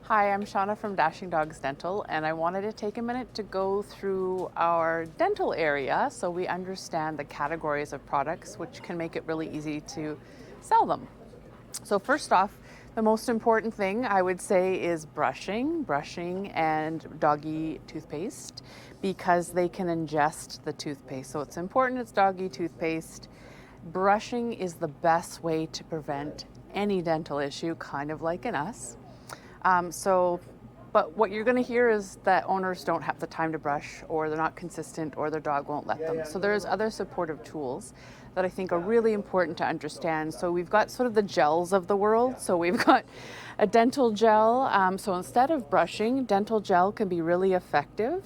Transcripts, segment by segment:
Hi, I'm Shauna from Dashing Dogs Dental, and I wanted to take a minute to go through our dental area so we understand the categories of products, which can make it really easy to sell them. So first off, the most important thing I would say is brushing and doggy toothpaste because they can ingest the toothpaste. So it's important it's doggy toothpaste. Brushing is the best way to prevent any dental issue, kind of like in us. But what you're going to hear is that owners don't have the time to brush, or they're not consistent, or their dog won't let them. So there's other supportive tools that I think are really important to understand. So we've got sort of the gels of the world. So we've got a dental gel. So instead of brushing, dental gel can be really effective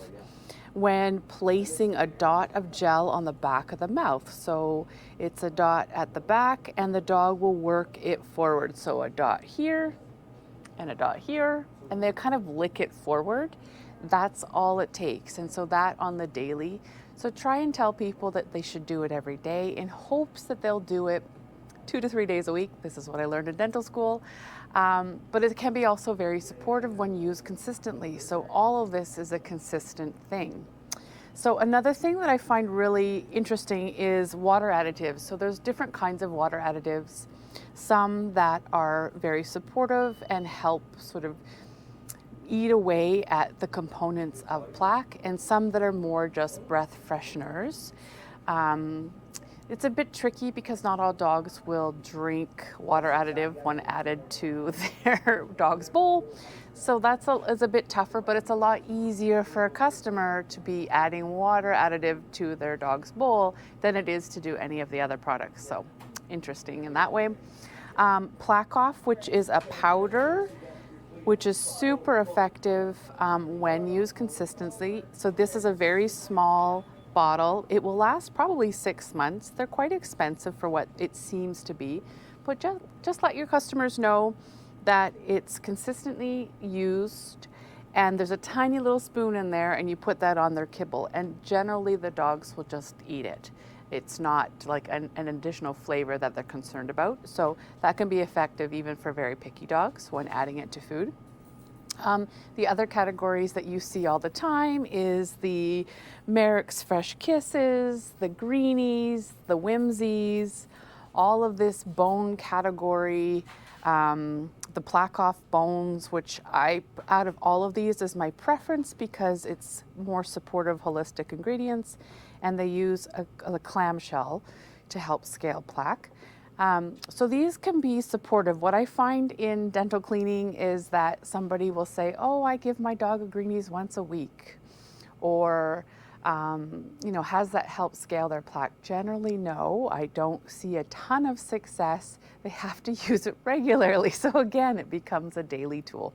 when placing a dot of gel on the back of the mouth. So it's a dot at the back, and the dog will work it forward. So a dot here, and a dot here, and they kind of lick it forward. That's all it takes. And so that on the daily. So try and tell people that they should do it every day in hopes that they'll do it 2 to 3 days a week. This is what I learned in dental school. But it can be also very supportive when used consistently. So all of this is a consistent thing. So another thing that I find really interesting is water additives. So there's different kinds of water additives. Some that are very supportive and help sort of eat away at the components of plaque, and some that are more just breath fresheners. It's a bit tricky because not all dogs will drink water additive when added to their dog's bowl. So that's is a bit tougher, but it's a lot easier for a customer to be adding water additive to their dog's bowl than it is to do any of the other products. So interesting in that way. Plaque Off, which is a powder, which is super effective when used consistently. So this is a very small bottle. It will last probably 6 months. They're quite expensive for what it seems to be, but just let your customers know that it's consistently used, and there's a tiny little spoon in there, and you put that on their kibble, and generally the dogs will just eat it. It's not like an additional flavor that they're concerned about. So that can be effective even for very picky dogs when adding it to food. The other categories that you see all the time is the Merrick's Fresh Kisses, the Greenies, the Whimsies, all of this bone category, the Plaque Off bones, which out of all of these is my preference because it's more supportive holistic ingredients, and they use a clamshell to help scale plaque. So these can be supportive. What I find in dental cleaning is that somebody will say, oh, I give my dog a Greenies once a week, or has that helped scale their plaque? Generally, no. I don't see a ton of success. They have to use it regularly. So again, it becomes a daily tool.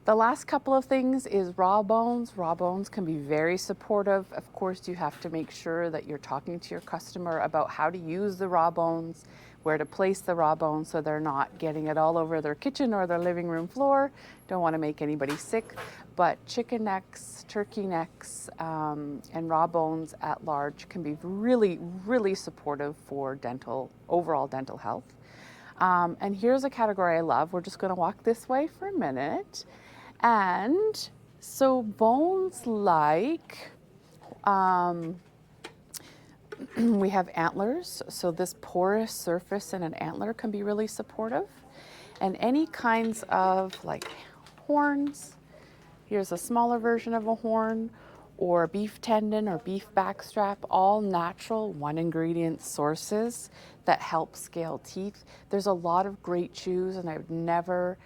The last couple of things is raw bones. Raw bones can be very supportive. Of course, you have to make sure that you're talking to your customer about how to use the raw bones, where to place the raw bones so they're not getting it all over their kitchen or their living room floor. Don't want to make anybody sick. But chicken necks, turkey necks, and raw bones at large can be really, really supportive for overall dental health. And here's a category I love. We're just going to walk this way for a minute. And so bones like, we have antlers. So this porous surface in an antler can be really supportive. And any kinds of like horns. Here's a smaller version of a horn, or beef tendon or beef backstrap, all natural one ingredient sources that help scale teeth. There's a lot of great chews, and I would never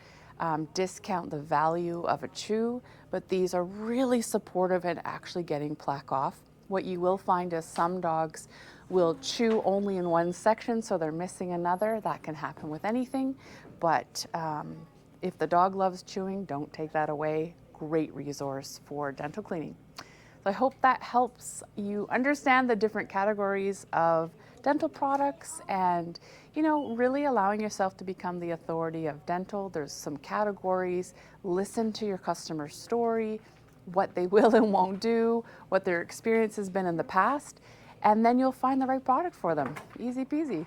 discount the value of a chew, but these are really supportive in actually getting plaque off. What you will find is some dogs will chew only in one section, so they're missing another. That can happen with anything, but if the dog loves chewing, don't take that away. Great resource for dental cleaning. So I hope that helps you understand the different categories of dental products and, really allowing yourself to become the authority of dental. There's some categories. Listen to your customer's story, what they will and won't do, what their experience has been in the past, and then you'll find the right product for them. Easy peasy.